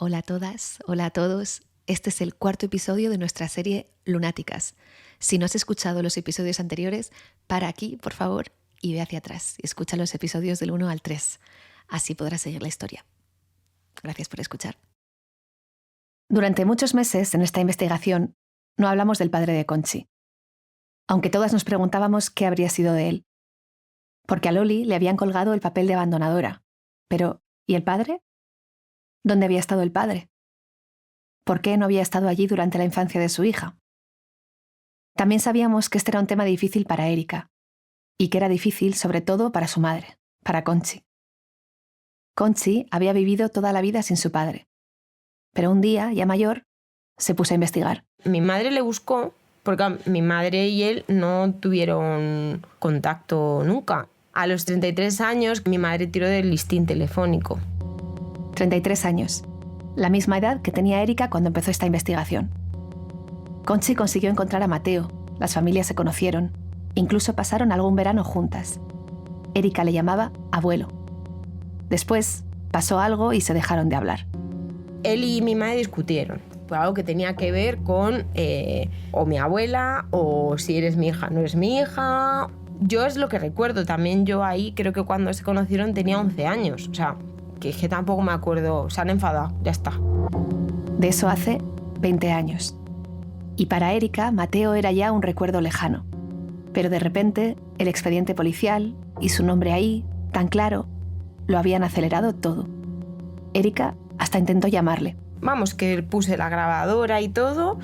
Hola a todas, hola a todos. Este es el cuarto episodio de nuestra serie Lunáticas. Si no has escuchado los episodios anteriores, para aquí, por favor, y ve hacia atrás. Y escucha los episodios del 1 al 3. Así podrás seguir la historia. Gracias por escuchar. Durante muchos meses en esta investigación no hablamos del padre de Conchi, aunque todas nos preguntábamos qué habría sido de él. Porque a Loli le habían colgado el papel de abandonadora. Pero, ¿y el padre? ¿Dónde había estado el padre? ¿Por qué no había estado allí durante la infancia de su hija? También sabíamos que este era un tema difícil para Erika, y que era difícil sobre todo para su madre, para Conchi. Conchi había vivido toda la vida sin su padre, pero un día, ya mayor, se puso a investigar. Mi madre le buscó porque mi madre y él no tuvieron contacto nunca. A los 33 años mi madre tiró del listín telefónico. 33 años, la misma edad que tenía Erika cuando empezó esta investigación. Conchi consiguió encontrar a Mateo, las familias se conocieron, incluso pasaron algún verano juntas. Erika le llamaba abuelo. Después pasó algo y se dejaron de hablar. Él y mi madre discutieron por algo que tenía que ver con o mi abuela o si eres mi hija, no eres mi hija. Yo es lo que recuerdo, también yo ahí creo que cuando se conocieron tenía 11 años, o sea, que tampoco me acuerdo, se han enfadado, ya está. De eso hace 20 años. Y para Erika, Mateo era ya un recuerdo lejano. Pero de repente, el expediente policial y su nombre ahí, tan claro, lo habían acelerado todo. Erika hasta intentó llamarle. Vamos, que puse la grabadora y todo,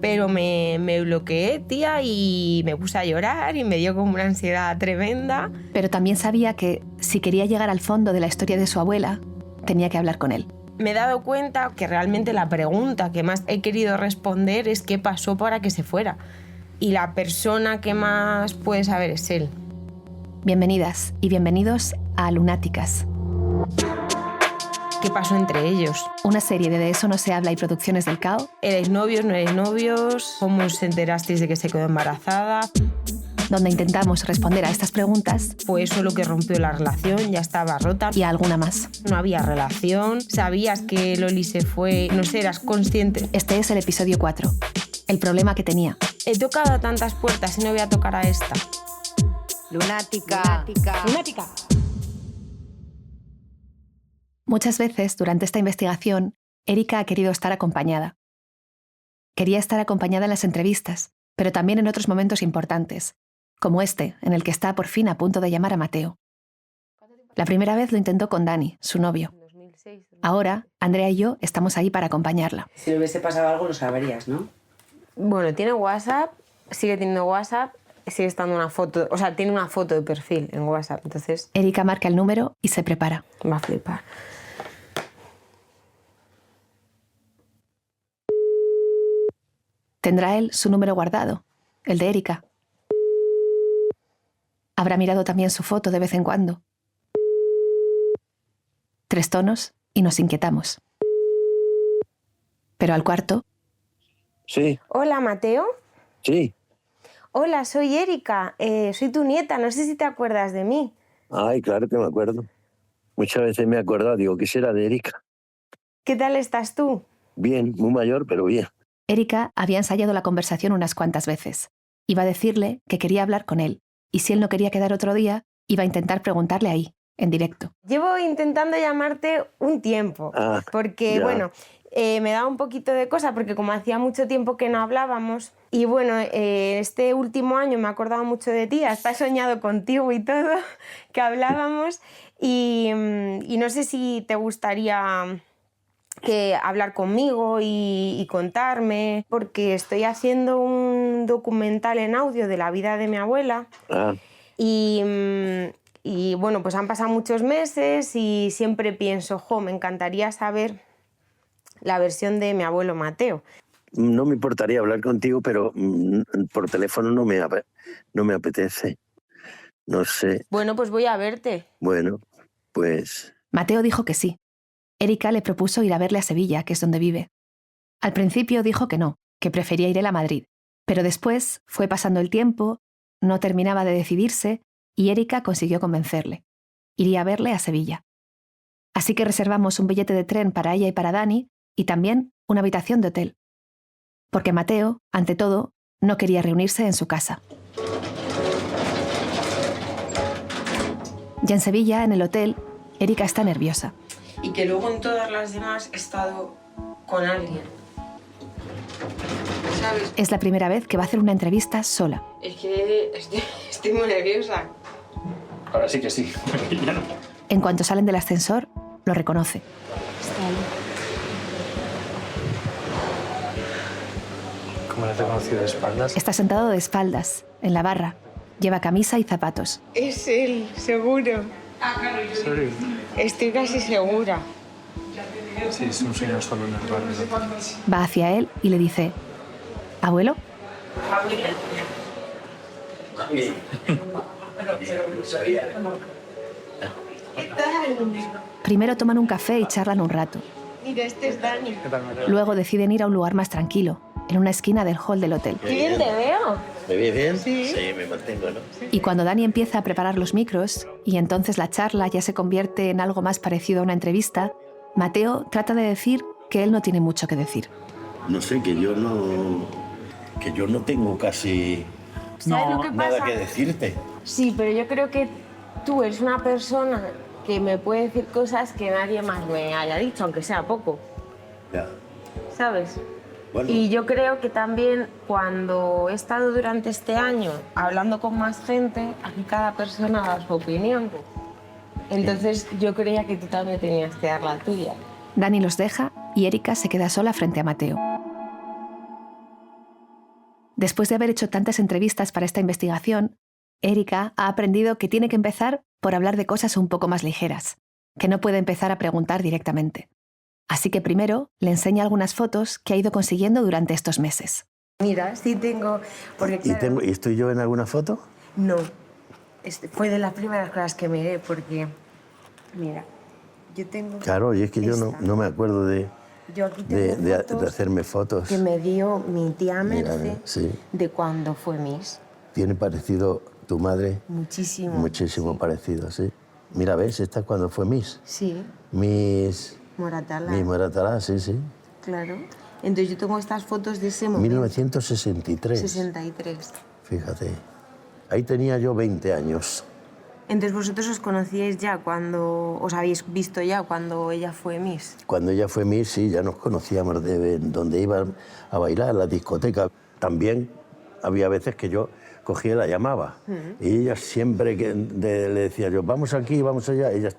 pero me bloqueé, tía, y me puse a llorar y me dio como una ansiedad tremenda. Pero también sabía que, si quería llegar al fondo de la historia de su abuela, tenía que hablar con él. Me he dado cuenta que realmente la pregunta que más he querido responder es qué pasó para que se fuera. Y la persona que más puede saber es él. Bienvenidas y bienvenidos a Lunáticas. ¿Qué pasó entre ellos? Una serie de Eso no se habla y Producciones del Cao. ¿Erais novios, no erais novios? ¿Cómo os enterasteis de que se quedó embarazada? Donde intentamos responder a estas preguntas. ¿Fue eso lo que rompió la relación? ¿Ya estaba rota? Y a alguna más. ¿No había relación? ¿Sabías que Loli se fue? No sé, ¿eras consciente? Este es el episodio 4. El problema que tenía. He tocado a tantas puertas y no voy a tocar a esta. Lunática. Lunática. Lunática. Muchas veces, durante esta investigación, Erika ha querido estar acompañada. Quería estar acompañada en las entrevistas, pero también en otros momentos importantes, como este, en el que está por fin a punto de llamar a Mateo. La primera vez lo intentó con Dani, su novio. Ahora, Andrea y yo estamos ahí para acompañarla. Si le hubiese pasado algo lo sabrías, ¿no? Bueno, tiene WhatsApp, sigue teniendo WhatsApp, sigue estando una foto, o sea, tiene una foto de perfil en WhatsApp, entonces Erika marca el número y se prepara. va a flipar. ¿Tendrá él su número guardado? El de Erika. ¿Habrá mirado también su foto de vez en cuando? 3 tonos y nos inquietamos. Pero al cuarto... Sí, Hola, Mateo. sí. Hola, soy Erika, soy tu nieta, no sé si te acuerdas de mí. Ay, claro que me acuerdo. Muchas veces me he acordado, digo, ¿qué será de Erika? ¿Qué tal estás tú? Bien, muy mayor, pero bien. Erika había ensayado la conversación unas cuantas veces. Iba a decirle que quería hablar con él, y si él no quería quedar otro día, iba a intentar preguntarle ahí, en directo. Llevo intentando llamarte un tiempo, porque, ya. bueno, me da un poquito de cosa, porque como hacía mucho tiempo que no hablábamos, y bueno, este último año me he acordado mucho de ti, hasta he soñado contigo y todo, que hablábamos, y no sé si te gustaría hablar conmigo y contarme, porque estoy haciendo un documental en audio de la vida de mi abuela. Y bueno, pues han pasado muchos meses y siempre pienso, me encantaría saber la versión de mi abuelo Mateo. No me importaría hablar contigo, pero por teléfono no me apetece. No sé. Bueno, pues voy a verte. Bueno, pues... Mateo dijo que sí. Erika le propuso ir a verle a Sevilla, que es donde vive. Al principio dijo que no, que prefería ir él a Madrid. Pero después fue pasando el tiempo, no terminaba de decidirse y Erika consiguió convencerle. Iría a verle a Sevilla. Así que reservamos un billete de tren para ella y para Dani y también una habitación de hotel. Porque Mateo, ante todo, no quería reunirse en su casa. Ya en Sevilla, en el hotel, Erika está nerviosa. Y que luego en todas las demás he estado con alguien. ¿Sabes? Es la primera vez que va a hacer una entrevista sola. Es que estoy muy nerviosa. Ahora sí que sí. En cuanto salen del ascensor, lo reconoce. Está ahí. ¿Cómo la he conocido de espaldas? Está sentado de espaldas, en la barra. Lleva camisa y zapatos. Es él, seguro. ¿En serio? Estoy casi segura. Sí, es un señor solo en el barrio. Va hacia él y le dice: ¿Abuelo? ¿Qué tal? Primero toman un café y charlan un rato. Mira, este es Dani. ¿Qué tal, María? Luego deciden ir a un lugar más tranquilo, en una esquina del hall del hotel. Qué bien te veo. ¿Me ves bien? Sí. me mantengo, ¿no? Y cuando Dani empieza a preparar los micros, y entonces la charla ya se convierte en algo más parecido a una entrevista, Mateo trata de decir que él no tiene mucho que decir. No sé, que yo no tengo casi ¿Sabes lo que pasa? nada que decirte. Sí, pero yo creo que tú eres una persona que me puede decir cosas que nadie más me haya dicho, aunque sea poco, Ya. ¿sabes? Bueno, Y yo creo que también cuando he estado durante este año hablando con más gente, aquí cada persona da su opinión. Entonces yo creía que tú también tenías que dar la tuya. Dani los deja y Erika se queda sola frente a Mateo. Después de haber hecho tantas entrevistas para esta investigación, Erika ha aprendido que tiene que empezar por hablar de cosas un poco más ligeras, que no puede empezar a preguntar directamente. Así que primero le enseña algunas fotos que ha ido consiguiendo durante estos meses. Mira, sí tengo... Porque, claro, ¿Y estoy yo en alguna foto? No, fue de las primeras cosas que miré porque, mira, yo tengo... Claro, y es que yo esta. no me acuerdo Yo aquí tengo de fotos hacerme fotos. que me dio mi tía Mira, Merce sí. de cuando fue Miss. Tiene parecido tu madre, Muchísimo. muchísimo parecido, sí. Mira, ¿ves? Esta es cuando fue Miss. Sí, Miss Moratalá. Moratalá, sí, sí. Claro. Entonces yo tengo estas fotos de ese momento. 1963. 63. Fíjate. Ahí tenía yo 20 años. Entonces vosotros os conocíais ya cuando... os habéis visto ya cuando ella fue Miss. Cuando ella fue Miss, sí, ya nos conocíamos de donde iba a bailar, la discoteca. También había veces que yo cogía y la llamaba. Y ella siempre le decía yo, vamos aquí, vamos allá, ella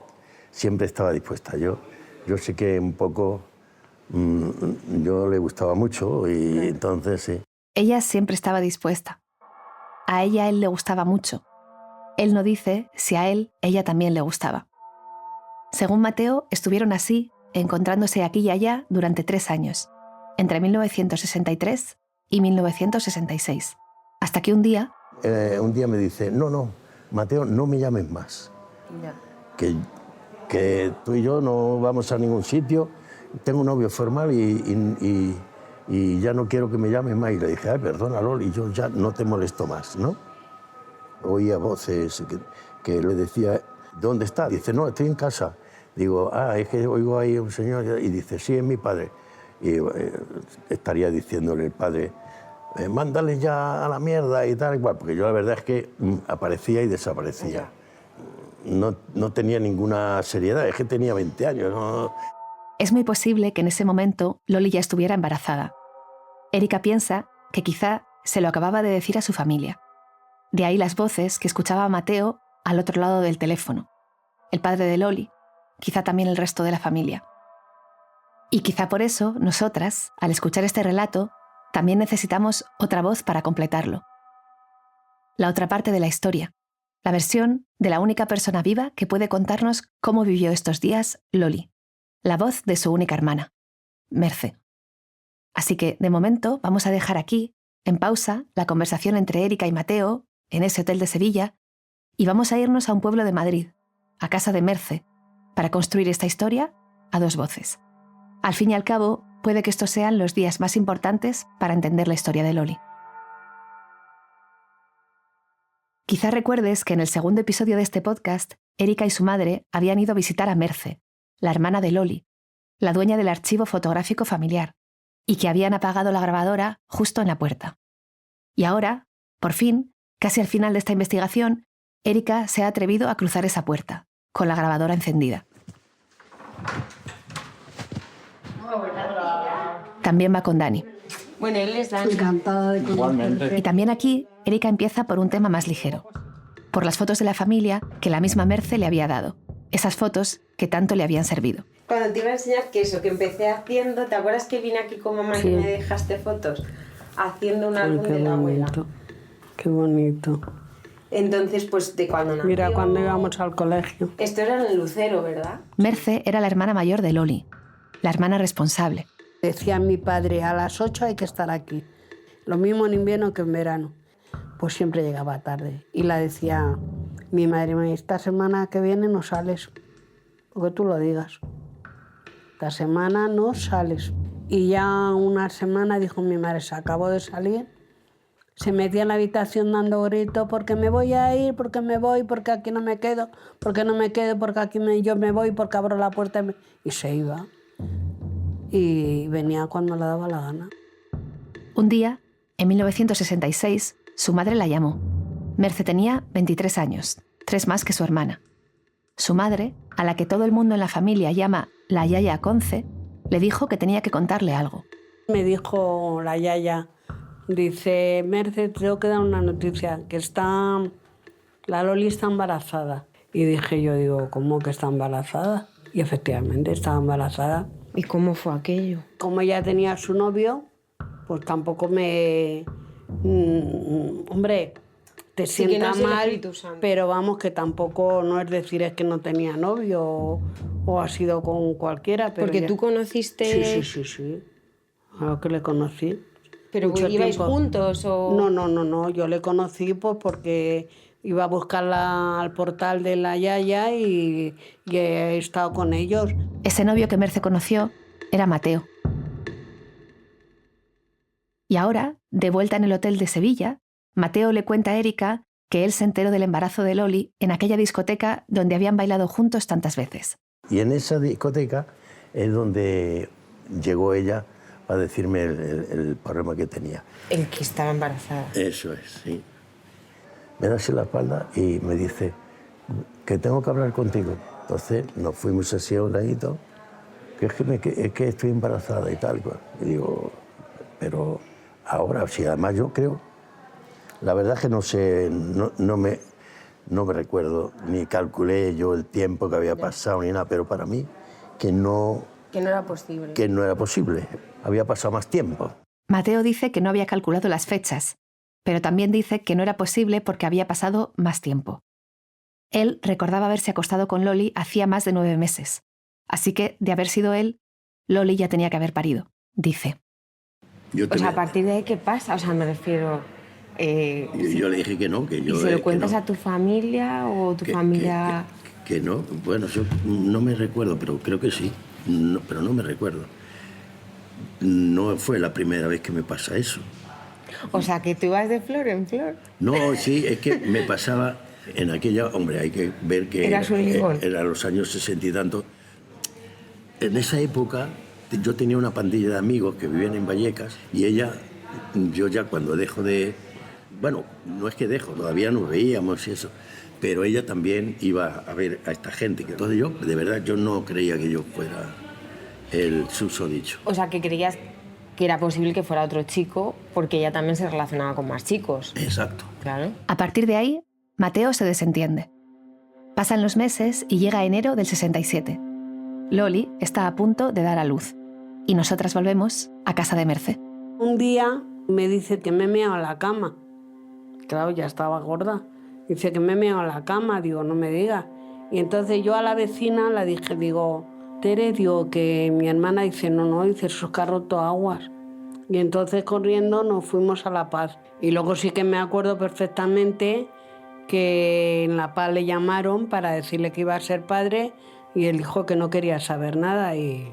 siempre estaba dispuesta. Yo sé que un poco yo le gustaba mucho y entonces sí. Ella siempre estaba dispuesta. A ella él le gustaba mucho. Él no dice si a él ella también le gustaba. Según Mateo, estuvieron así, encontrándose aquí y allá durante 3 años, entre 1963 y 1966. Hasta que un día me dice, no, Mateo, no me llames más. Ya. Que tú y yo no vamos a ningún sitio, tengo un novio formal y ya no quiero que me llames más. Y le dije, ay, perdona, Loli, yo ya no te molesto más, ¿no? Oía voces que le decía, ¿dónde está? Dice, no, estoy en casa. Digo, es que oigo ahí a un señor y dice, sí, es mi padre. Y estaría diciéndole el padre, mándale ya a la mierda y tal, igual, porque yo la verdad es que aparecía y desaparecía. No tenía ninguna seriedad, es que tenía 20 años. ¿No? es muy posible que en ese momento Loli ya estuviera embarazada. Erika piensa que quizá se lo acababa de decir a su familia. De ahí las voces que escuchaba Mateo al otro lado del teléfono. El padre de Loli, quizá también el resto de la familia. Y quizá por eso, nosotras, al escuchar este relato, también necesitamos otra voz para completarlo. La otra parte de la historia, la versión de la única persona viva que puede contarnos cómo vivió estos días Loli, la voz de su única hermana, Merce. Así que, de momento, vamos a dejar aquí, en pausa, la conversación entre Erika y Mateo, en ese hotel de Sevilla, y vamos a irnos a un pueblo de Madrid, a casa de Merce, para construir esta historia a 2 voces. Al fin y al cabo, puede que estos sean los días más importantes para entender la historia de Loli. Quizá recuerdes que en el segundo episodio de este podcast, Erika y su madre habían ido a visitar a Merce, la hermana de Loli, la dueña del archivo fotográfico familiar, y que habían apagado la grabadora justo en la puerta. Y ahora, por fin, casi al final de esta investigación, Erika se ha atrevido a cruzar esa puerta, con la grabadora encendida. También va con Dani. Bueno, él es Dani. Encantada de conocerte. Y también aquí, Erika empieza por un tema más ligero. Por las fotos de la familia que la misma Merce le había dado. Esas fotos que tanto le habían servido. Cuando te iba a enseñar que eso que empecé haciendo, ¿te acuerdas que vine aquí con mamá y me dejaste fotos? Haciendo un álbum de la abuela. Qué bonito. Entonces, pues de cuando nació... Mira, cuando íbamos al colegio. Esto era en el Lucero, ¿verdad? Merce era la hermana mayor de Loli, la hermana responsable. Decía mi padre, a las 8 hay que estar aquí. Lo mismo en invierno que en verano. Pues siempre llegaba tarde. Y la decía mi madre, esta semana que viene no sales, porque tú lo digas. Esta semana no sales. Y ya una semana dijo mi madre, se acabó de salir, se metía en la habitación dando gritos, porque me voy a ir, porque me voy, porque aquí no me quedo, porque no me quedo, porque aquí yo me voy, porque abro la puerta y se iba. Y venía cuando le daba la gana. Un día, en 1966, su madre la llamó. Merce tenía 23 años, 3 más que su hermana. Su madre, a la que todo el mundo en la familia llama la Yaya Conce, le dijo que tenía que contarle algo. Me dijo la Yaya, dice, Merce, te tengo que dar una noticia, que la Loli está embarazada. Y dije yo, digo, ¿cómo que está embarazada? Y efectivamente estaba embarazada. ¿Y cómo fue aquello? Como ella tenía a su novio, pues tampoco me... hombre, te Sí, que sienta no es el mal, Espíritu Santo. pero vamos, que tampoco no es decir es que no tenía novio o ha sido con cualquiera. Pero Porque ya... tú conociste... Sí. Claro que le conocí. ¿Pero Mucho ibais tiempo. juntos o...? No, yo le conocí pues porque iba a buscarla al portal de la Yaya y he estado con ellos. Ese novio que Merce conoció era Mateo. Y ahora, de vuelta en el hotel de Sevilla, Mateo le cuenta a Erika que él se enteró del embarazo de Loli en aquella discoteca donde habían bailado juntos tantas veces. Y en esa discoteca es donde llegó ella a decirme el problema que tenía. El que estaba embarazada. Eso es, sí. Me da así la espalda y me dice que tengo que hablar contigo. Entonces nos fuimos así a un ladito, que es que estoy embarazada y tal. Y digo, pero ahora, sí, además yo creo, la verdad es que no sé, no me recuerdo, ni calculé yo el tiempo que había pasado ni nada, pero para mí que no era posible. Que no era posible, había pasado más tiempo. Mateo dice que no había calculado las fechas, pero también dice que no era posible porque había pasado más tiempo. Él recordaba haberse acostado con Loli hacía más de 9 meses, así que, de haber sido él, Loli ya tenía que haber parido, dice. O sea, ¿a partir de ahí qué pasa? O sea, me refiero... Yo le dije que no, que yo... ¿Y se lo cuentas no. a tu familia o tu familia...? Que no, bueno, yo no me recuerdo, pero creo que sí, pero no me recuerdo. No fue la primera vez que me pasa eso. O sea, que tú ibas de flor en flor. No, sí, es que me pasaba en aquella... Hombre, hay que ver que... Eras un limón. Era los años 60 y tanto. En esa época yo tenía una pandilla de amigos que vivían en Vallecas y yo ya cuando dejo de... Bueno, no es que dejo, todavía nos veíamos y eso, pero ella también iba a ver a esta gente. Entonces yo, de verdad, yo no creía que yo fuera el susodicho. O sea, que creías que era posible que fuera otro chico porque ella también se relacionaba con más chicos. Exacto. Claro. A partir de ahí, Mateo se desentiende. Pasan los meses y llega enero del 67. Loli está a punto de dar a luz y nosotras volvemos a casa de Merce. Un día me dice que me he meado en la cama. Claro, ya estaba gorda. Dice que me he meado en la cama. Digo, no me digas. Y entonces yo a la vecina la dije, digo, Tere, digo, que mi hermana dice, no, dice, eso es que ha roto aguas. Y entonces corriendo nos fuimos a La Paz. Y luego sí que me acuerdo perfectamente que en La Paz le llamaron para decirle que iba a ser padre y él dijo que no quería saber nada y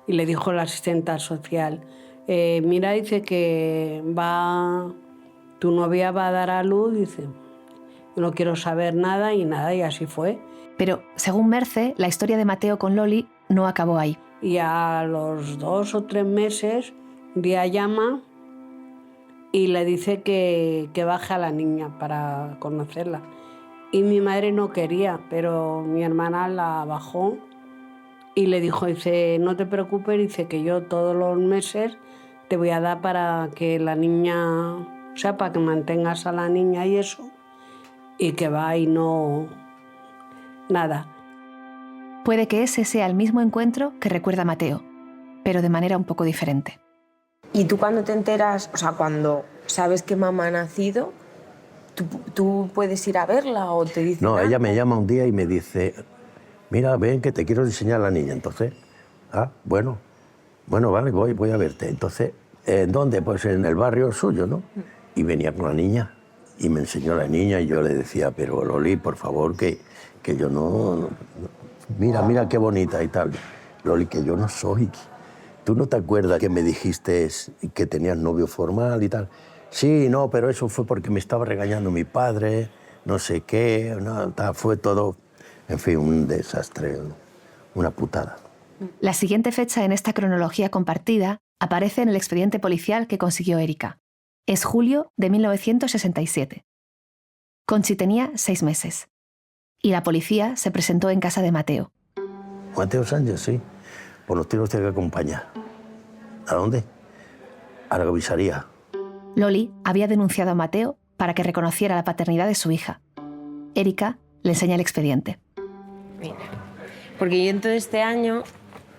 le dijo la asistenta social, mira, dice que tu novia va a dar a luz, dice, no quiero saber nada y así fue. Pero, según Merce, la historia de Mateo con Loli no acabó ahí. Y a los 2 o 3 meses, un día llama y le dice que baje a la niña para conocerla. Y mi madre no quería, pero mi hermana la bajó y le dijo, dice, no te preocupes, dice que yo todos los meses te voy a dar para que la niña, o sea, para que mantengas a la niña y eso, y que va y no, nada. Puede que ese sea el mismo encuentro que recuerda Mateo, pero de manera un poco diferente. Y tú cuando te enteras, o sea, cuando sabes que mamá ha nacido, ¿tú puedes ir a verla o te dice? No, ella me llama un día y me dice, mira, ven que te quiero enseñar a la niña. Entonces, bueno, vale, voy a verte. Entonces, ¿en dónde? Pues en el barrio suyo, ¿no? Y venía con la niña y me enseñó a la niña y yo le decía, pero Loli, por favor, que yo no... Mira qué bonita y tal. Loli, que yo no soy. ¿Tú no te acuerdas que me dijiste que tenías novio formal y tal? Sí, no, pero eso fue porque me estaba regañando mi padre, no sé qué, no, fue todo, en fin, un desastre, una putada. La siguiente fecha en esta cronología compartida aparece en el expediente policial que consiguió Erika. Es julio de 1967. Conchi tenía 6 meses. Y la policía se presentó en casa de Mateo. Mateo Sánchez, sí. Pues nos tiene que acompañar. ¿A dónde? A la comisaría. Loli había denunciado a Mateo para que reconociera la paternidad de su hija. Erika le enseña el expediente. Mira, porque yo en todo este año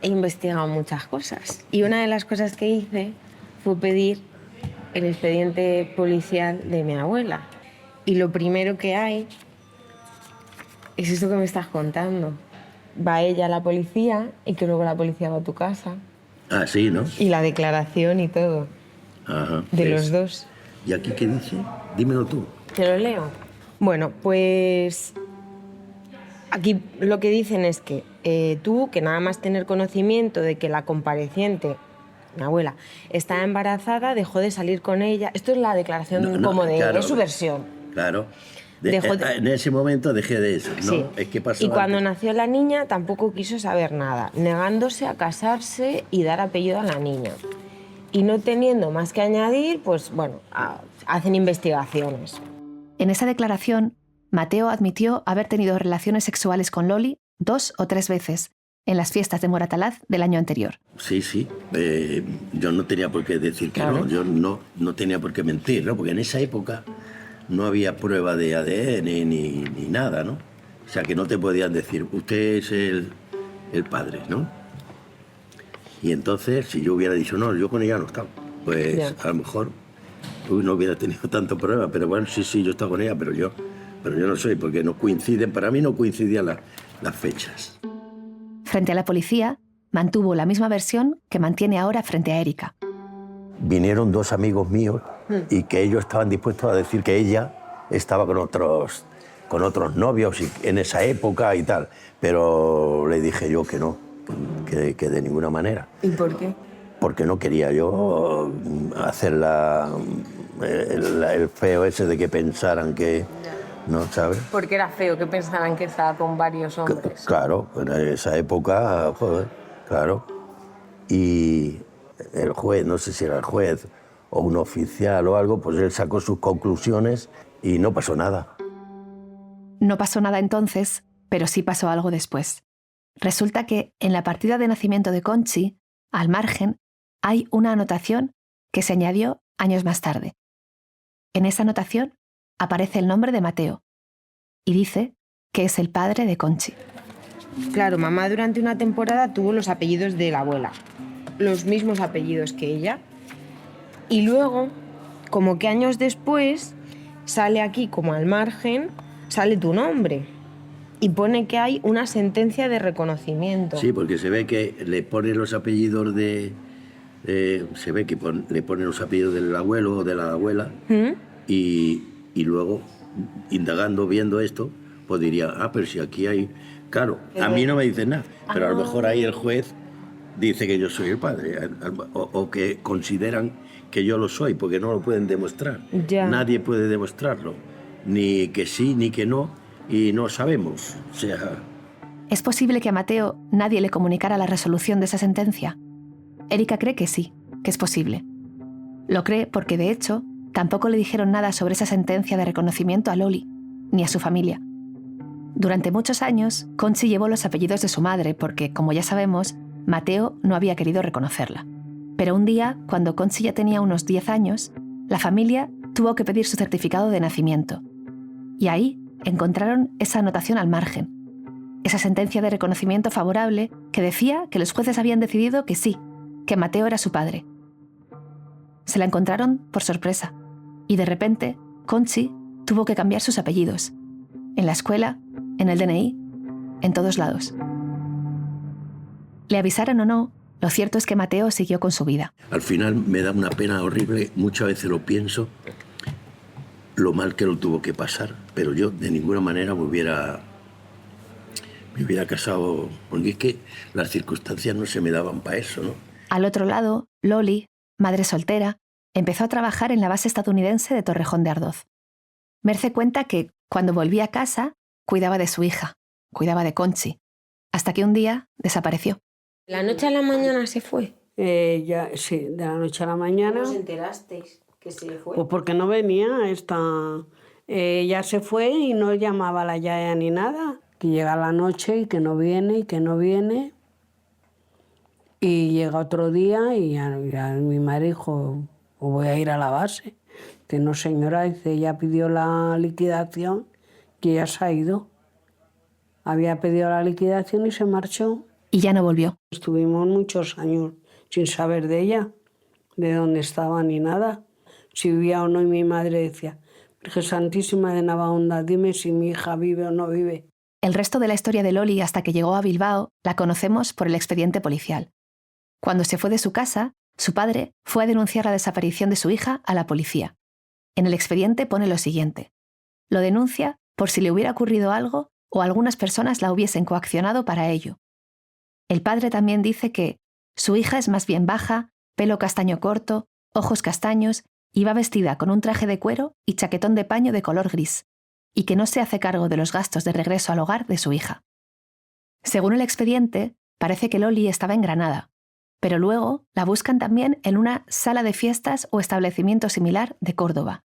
he investigado muchas cosas. Y una de las cosas que hice fue pedir el expediente policial de mi abuela. Y lo primero que hay es esto que me estás contando. Va ella a la policía y que luego la policía va a tu casa. Ah, sí, ¿no? Y la declaración y todo. Ajá. De los dos. ¿Y aquí qué dice? Dímelo tú. ¿Te lo leo? Bueno, pues aquí lo que dicen es que tú, que nada más tener conocimiento de que la compareciente, mi abuela, está embarazada, dejó de salir con ella. Esto es la declaración como de claro, es su versión. Claro. En ese momento dejé de eso, ¿no? Sí. Es que pasó y cuando antes. nació la niña tampoco quiso saber nada, negándose a casarse y dar apellido a la niña. Y no teniendo más que añadir, pues bueno, hacen investigaciones. En esa declaración, Mateo admitió haber tenido relaciones sexuales con Loli 2 o 3 veces en las fiestas de Moratalaz del año anterior. Sí. Yo no tenía por qué decir que Claro. no. Yo no tenía por qué mentir, ¿no? Porque en esa época no había prueba de ADN ni nada, ¿no? O sea, que no te podían decir, usted es el padre, ¿no? Y entonces, si yo hubiera dicho, no, yo con ella no estaba, pues Ya. a lo mejor no hubiera tenido tanto problema. Pero bueno, sí, yo estaba con ella, pero yo no soy, porque no coinciden, para mí no coincidían las fechas. Frente a la policía, mantuvo la misma versión que mantiene ahora frente a Erika. Vinieron 2 amigos míos y que ellos estaban dispuestos a decir que ella estaba con otros novios en esa época y tal. Pero le dije yo que no, que de ninguna manera. ¿Y por qué? Porque no quería yo hacer el feo ese de que pensaran que... ¿No sabes? Porque era feo que pensaran que estaba con varios hombres. Claro, en esa época, joder, claro. Y el juez, no sé si era el juez o un oficial o algo, pues él sacó sus conclusiones y no pasó nada. No pasó nada entonces, pero sí pasó algo después. Resulta que en la partida de nacimiento de Conchi, al margen, hay una anotación que se añadió años más tarde. En esa anotación aparece el nombre de Mateo y dice que es el padre de Conchi. Claro, mamá durante una temporada tuvo los apellidos de la abuela, los mismos apellidos que ella. Y luego, como que años después, sale aquí como al margen, sale tu nombre. Y pone que hay una sentencia de reconocimiento. Sí, porque se ve que le ponen los apellidos se ve que le ponen los apellidos del abuelo o de la abuela. ¿Mm? Y luego, indagando, viendo esto, pues diría, pero si aquí hay... Claro, a mí no me dicen nada, pero a lo mejor ahí el juez dice que yo soy el padre, o que consideran que yo lo soy, porque no lo pueden demostrar. Ya. Nadie puede demostrarlo, ni que sí, ni que no, y no sabemos. O sea, ¿Es posible que a Mateo nadie le comunicara la resolución de esa sentencia? Erika cree que sí, que es posible. Lo cree porque, de hecho, tampoco le dijeron nada sobre esa sentencia de reconocimiento a Loli, ni a su familia. Durante muchos años, Conchi llevó los apellidos de su madre porque, como ya sabemos, Mateo no había querido reconocerla. Pero un día, cuando Conchi ya tenía unos 10 años, la familia tuvo que pedir su certificado de nacimiento. Y ahí encontraron esa anotación al margen, esa sentencia de reconocimiento favorable que decía que los jueces habían decidido que sí, que Mateo era su padre. Se la encontraron por sorpresa y de repente Conchi tuvo que cambiar sus apellidos. En la escuela, en el DNI, en todos lados. Le avisaron o no, lo cierto es que Mateo siguió con su vida. Al final me da una pena horrible, muchas veces lo pienso, lo mal que lo tuvo que pasar, pero yo de ninguna manera me hubiera casado, porque es que las circunstancias no se me daban para eso, ¿no? Al otro lado, Loli, madre soltera, empezó a trabajar en la base estadounidense de Torrejón de Ardoz. Merce cuenta que, cuando volvía a casa, cuidaba de su hija, cuidaba de Conchi, hasta que un día desapareció. ¿La noche a la mañana se fue? Sí, de la noche a la mañana. ¿Cómo os enterasteis que se fue? Pues porque no venía esta... ella se fue y no llamaba a la yaya ni nada. Que llega la noche y que no viene, y que no viene. Y llega otro día y ya mi madre dijo, pues voy a ir a la base. Que no, señora, dice, ella pidió la liquidación, que ya se ha ido. Había pedido la liquidación y se marchó. Y ya no volvió. Estuvimos muchos años sin saber de ella, de dónde estaba ni nada. Si vivía o no, y mi madre decía, Virgen Santísima de Navahonda, dime si mi hija vive o no vive. El resto de la historia de Loli hasta que llegó a Bilbao la conocemos por el expediente policial. Cuando se fue de su casa, su padre fue a denunciar la desaparición de su hija a la policía. En el expediente pone lo siguiente. Lo denuncia por si le hubiera ocurrido algo o algunas personas la hubiesen coaccionado para ello. El padre también dice que su hija es más bien baja, pelo castaño corto, ojos castaños y va vestida con un traje de cuero y chaquetón de paño de color gris, y que no se hace cargo de los gastos de regreso al hogar de su hija. Según el expediente, parece que Loli estaba en Granada, pero luego la buscan también en una sala de fiestas o establecimiento similar de Córdoba.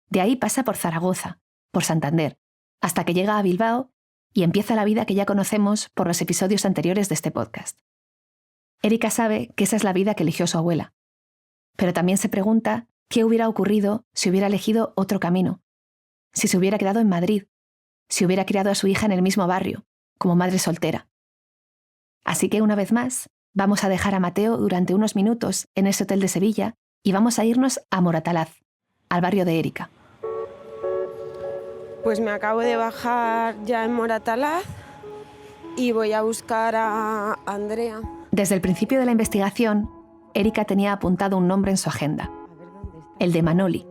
De ahí pasa por Zaragoza, por Santander, hasta que llega a Bilbao y empieza la vida que ya conocemos por los episodios anteriores de este podcast. Erika sabe que esa es la vida que eligió su abuela, pero también se pregunta qué hubiera ocurrido si hubiera elegido otro camino, si se hubiera quedado en Madrid, si hubiera criado a su hija en el mismo barrio, como madre soltera. Así que una vez más, vamos a dejar a Mateo durante unos minutos en ese hotel de Sevilla y vamos a irnos a Moratalaz, al barrio de Erika. Pues me acabo de bajar ya en Moratalaz y voy a buscar a Andrea. Desde el principio de la investigación, Erika tenía apuntado un nombre en su agenda, el de Manoli,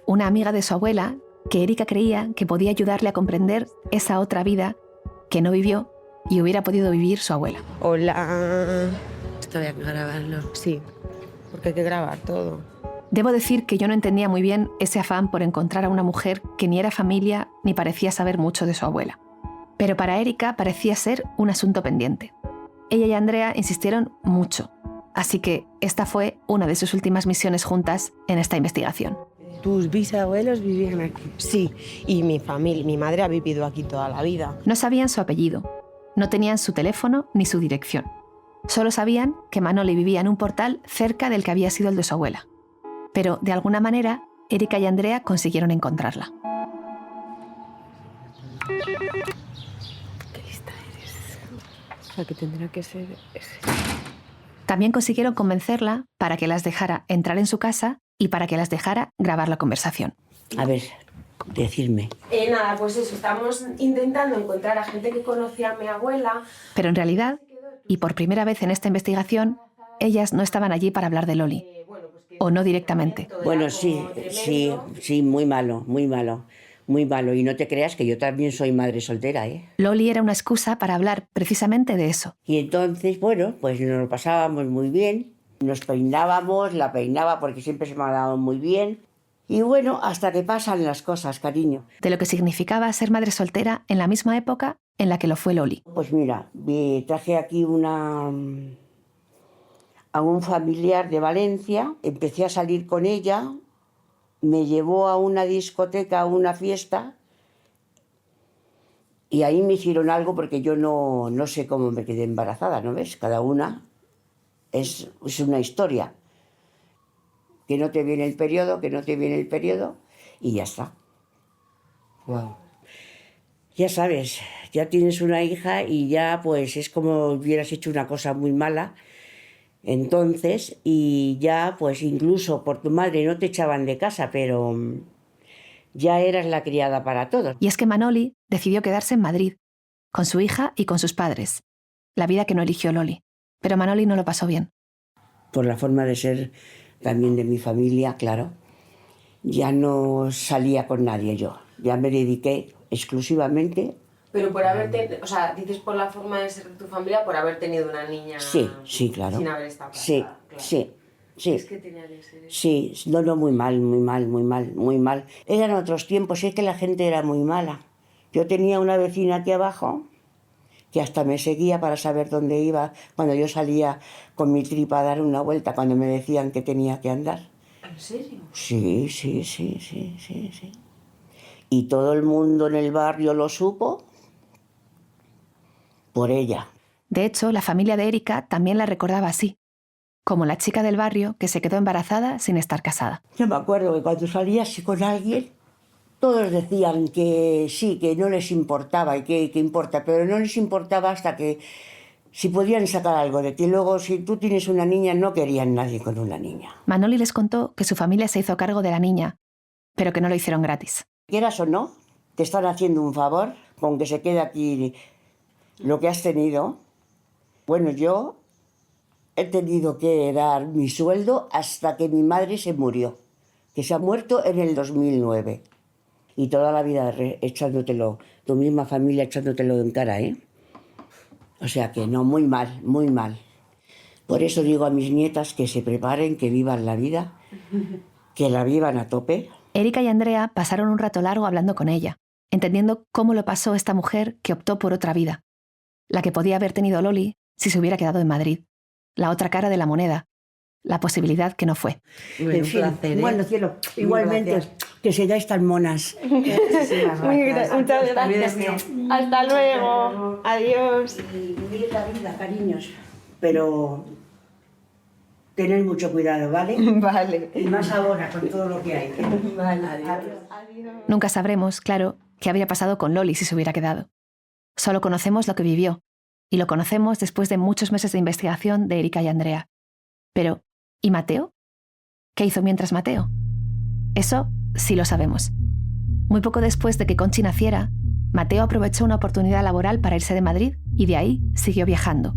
una amiga de su abuela que Erika creía que podía ayudarle a comprender esa otra vida que no vivió y hubiera podido vivir su abuela. Hola. Estoy a grabarlo. Sí, porque hay que grabar todo. Debo decir que yo no entendía muy bien ese afán por encontrar a una mujer que ni era familia ni parecía saber mucho de su abuela. Pero para Erika parecía ser un asunto pendiente. Ella y Andrea insistieron mucho, así que esta fue una de sus últimas misiones juntas en esta investigación. ¿Tus bisabuelos vivían aquí? Sí, y mi familia, mi madre ha vivido aquí toda la vida. No sabían su apellido, no tenían su teléfono ni su dirección. Solo sabían que Manoli vivía en un portal cerca del que había sido el de su abuela. Pero, de alguna manera, Erika y Andrea consiguieron encontrarla. Qué lista eres. O sea, que tendrá que ser ese. También consiguieron convencerla para que las dejara entrar en su casa y para que las dejara grabar la conversación. A ver, decirme. Nada, pues eso, estamos intentando encontrar a gente que conocía a mi abuela. Pero en realidad, y por primera vez en esta investigación, ellas no estaban allí para hablar de Loli. O no directamente. Bueno, sí, muy malo, muy malo. Muy malo. Y no te creas que yo también soy madre soltera, ¿eh? Loli era una excusa para hablar precisamente de eso. Y entonces, bueno, pues nos lo pasábamos muy bien. Nos peinábamos, la peinaba porque siempre se me ha dado muy bien. Y bueno, hasta que pasan las cosas, cariño. De lo que significaba ser madre soltera en la misma época en la que lo fue Loli. Pues mira, traje aquí a un familiar de Valencia, empecé a salir con ella, me llevó a una discoteca, a una fiesta, y ahí me hicieron algo porque yo no sé cómo me quedé embarazada, ¿no ves? Cada una es una historia. Que no te viene el periodo, y ya está. Wow. Ya sabes, ya tienes una hija y ya pues es como hubieras hecho una cosa muy mala. Entonces, y ya pues incluso por tu madre no te echaban de casa, pero ya eras la criada para todos. Y es que Manoli decidió quedarse en Madrid, con su hija y con sus padres. La vida que no eligió Loli. Pero Manoli no lo pasó bien. Por la forma de ser también de mi familia, claro. Ya no salía con nadie yo. Ya me dediqué exclusivamente. Pero por o sea, dices por la forma de ser de tu familia, por haber tenido una niña... Sí, claro. Sin haber estado casada. Sí, claro. sí. Es que tenía que ser eso. Sí, no, muy mal. Eran otros tiempos, es que la gente era muy mala. Yo tenía una vecina aquí abajo que hasta me seguía para saber dónde iba cuando yo salía con mi tripa a dar una vuelta, cuando me decían que tenía que andar. ¿En serio? Sí. Y todo el mundo en el barrio lo supo por ella. De hecho, la familia de Erika también la recordaba así, como la chica del barrio que se quedó embarazada sin estar casada. Yo me acuerdo que cuando salía así con alguien, todos decían que sí, que no les importaba y que importa, pero no les importaba hasta que si podían sacar algo de ti. Luego, si tú tienes una niña, no querían nadie con una niña. Manoli les contó que su familia se hizo cargo de la niña, pero que no lo hicieron gratis. Quieras o no, te están haciendo un favor con que se quede aquí lo que has tenido. Bueno, yo he tenido que dar mi sueldo hasta que mi madre se murió, que se ha muerto en el 2009. Y toda la vida echándotelo, tu misma familia echándotelo en cara, ¿eh? O sea que no, muy mal, muy mal. Por eso digo a mis nietas que se preparen, que vivan la vida, que la vivan a tope. Erika y Andrea pasaron un rato largo hablando con ella, entendiendo cómo lo pasó esta mujer que optó por otra vida, la que podía haber tenido Loli si se hubiera quedado en Madrid, la otra cara de la moneda, la posibilidad que no fue. Bueno, en fin, placer, ¿eh? Bueno, cielo, igualmente, que seáis tan monas. Muchas gracias. Hasta luego. Adiós. Y vivir la vida, cariños. Pero tened mucho cuidado, ¿vale? Vale. Y más ahora, con todo lo que hay. Vale, Adiós. Nunca sabremos, claro, qué habría pasado con Loli si se hubiera quedado. Solo conocemos lo que vivió, y lo conocemos después de muchos meses de investigación de Erika y Andrea. Pero, ¿y Mateo? ¿Qué hizo mientras Mateo? Eso sí lo sabemos. Muy poco después de que Conchi naciera, Mateo aprovechó una oportunidad laboral para irse de Madrid y de ahí siguió viajando.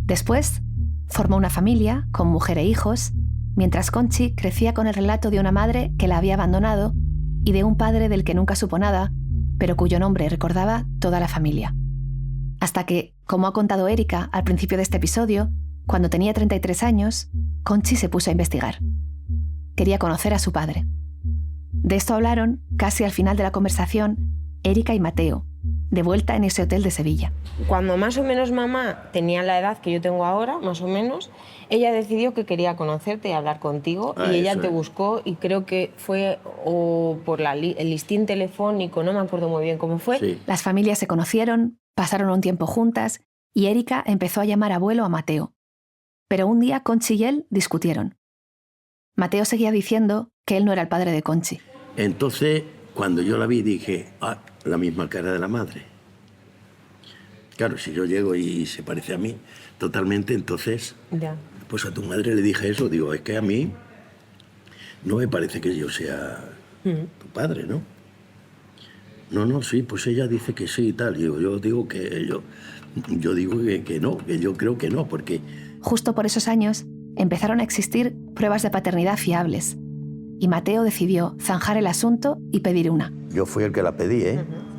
Después, formó una familia con mujer e hijos, mientras Conchi crecía con el relato de una madre que la había abandonado y de un padre del que nunca supo nada, pero cuyo nombre recordaba toda la familia. Hasta que, como ha contado Erika al principio de este episodio, cuando tenía 33 años, Conchi se puso a investigar. Quería conocer a su padre. De esto hablaron, casi al final de la conversación, Erika y Mateo, de vuelta en ese hotel de Sevilla. Cuando más o menos mamá tenía la edad que yo tengo ahora, más o menos, ella decidió que quería conocerte y hablar contigo, y ella te buscó, y creo que fue o por el listín telefónico, no me acuerdo muy bien cómo fue. Sí. Las familias se conocieron, pasaron un tiempo juntas y Erika empezó a llamar abuelo a Mateo. Pero un día Conchi y él discutieron. Mateo seguía diciendo que él no era el padre de Conchi. Entonces, cuando yo la vi, dije, la misma cara de la madre. Claro, si yo llego y se parece a mí totalmente, entonces, Ya. pues a tu madre le dije eso, digo, es que a mí no me parece que yo sea tu padre, ¿no? No, sí, pues ella dice que sí y tal. Yo digo que yo digo que no, que yo creo que no, porque... Justo por esos años empezaron a existir pruebas de paternidad fiables y Mateo decidió zanjar el asunto y pedir una. Yo fui el que la pedí,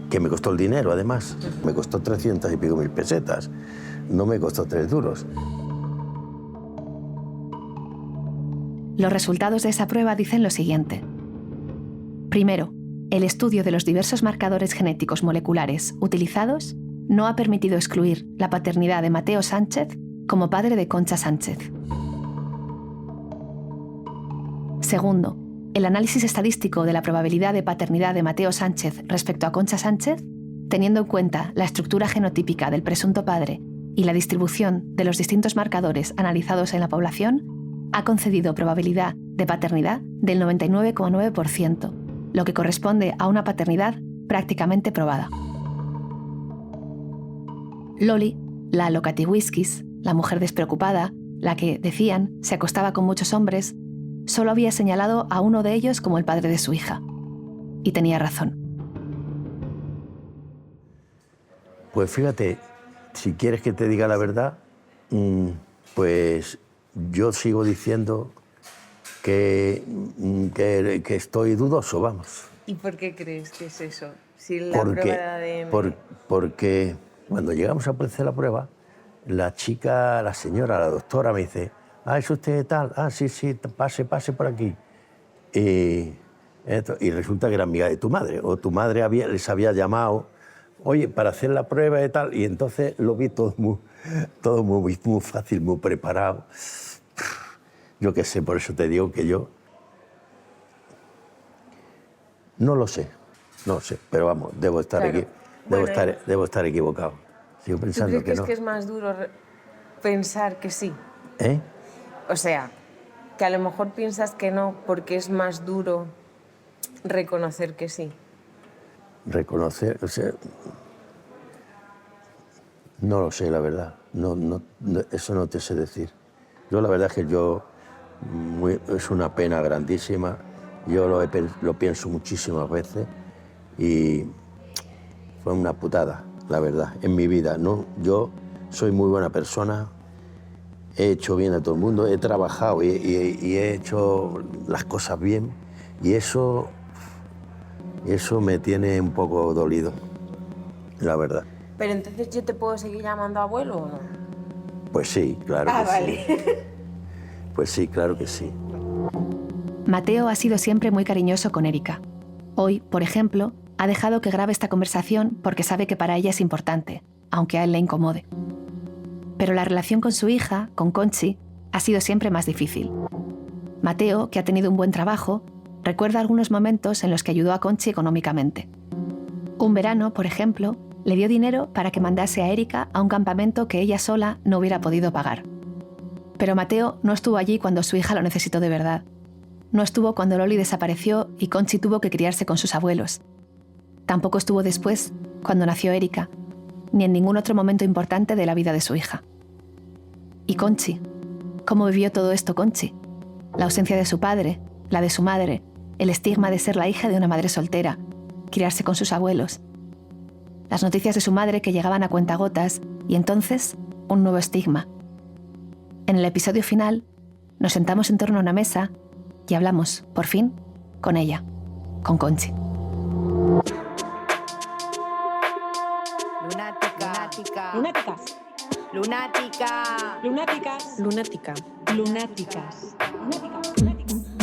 que me costó el dinero, además. Me costó 300 y pico mil pesetas. No me costó 3 duros. Los resultados de esa prueba dicen lo siguiente. Primero, el estudio de los diversos marcadores genéticos moleculares utilizados no ha permitido excluir la paternidad de Mateo Sánchez como padre de Concha Sánchez. Segundo, el análisis estadístico de la probabilidad de paternidad de Mateo Sánchez respecto a Concha Sánchez, teniendo en cuenta la estructura genotípica del presunto padre y la distribución de los distintos marcadores analizados en la población, ha concedido probabilidad de paternidad del 99,9%, lo que corresponde a una paternidad prácticamente probada. Loli, la Locatiwhiskis, la mujer despreocupada, la que, decían, se acostaba con muchos hombres, solo había señalado a uno de ellos como el padre de su hija. Y tenía razón. Pues fíjate, si quieres que te diga la verdad, pues yo sigo diciendo que estoy dudoso, vamos. ¿Y por qué crees que es eso? Si la prueba de ADN... Porque cuando llegamos a hacer la prueba, la chica, la señora, la doctora me dice: ¿es usted tal? Sí, pase por aquí. Y resulta que era amiga de tu madre, o tu madre les había llamado, oye, para hacer la prueba y tal, y entonces lo vi todo muy fácil, muy preparado. Yo qué sé, por eso te digo que yo no lo sé, pero vamos, debo estar equivocado. Sigo pensando ¿Tú crees que no. que es más duro pensar que sí? ¿Eh? O sea, que a lo mejor piensas que no porque es más duro reconocer que sí. Reconocer, o sea, no lo sé, la verdad. No, eso no te sé decir. Yo la verdad es que es una pena grandísima. Yo lo pienso muchísimas veces y fue una putada, la verdad, en mi vida. ¿No? Yo soy muy buena persona, he hecho bien a todo el mundo, he trabajado y he hecho las cosas bien y eso me tiene un poco dolido, la verdad. Pero entonces, ¿yo te puedo seguir llamando abuelo o no? Pues sí, claro que vale. sí. Pues sí, claro que sí. Mateo ha sido siempre muy cariñoso con Erika. Hoy, por ejemplo, ha dejado que grabe esta conversación porque sabe que para ella es importante, aunque a él le incomode. Pero la relación con su hija, con Conchi, ha sido siempre más difícil. Mateo, que ha tenido un buen trabajo, recuerda algunos momentos en los que ayudó a Conchi económicamente. Un verano, por ejemplo, le dio dinero para que mandase a Erika a un campamento que ella sola no hubiera podido pagar. Pero Mateo no estuvo allí cuando su hija lo necesitó de verdad. No estuvo cuando Loli desapareció y Conchi tuvo que criarse con sus abuelos. Tampoco estuvo después, cuando nació Erika, ni en ningún otro momento importante de la vida de su hija. ¿Y Conchi? ¿Cómo vivió todo esto Conchi? La ausencia de su padre, la de su madre, el estigma de ser la hija de una madre soltera, criarse con sus abuelos. Las noticias de su madre que llegaban a cuentagotas y entonces un nuevo estigma. En el episodio final, nos sentamos en torno a una mesa y hablamos, por fin, con ella, con Conchi. Lunática. Lunáticas. Lunática. Lunáticas. Lunática. Lunáticas. Lunáticas.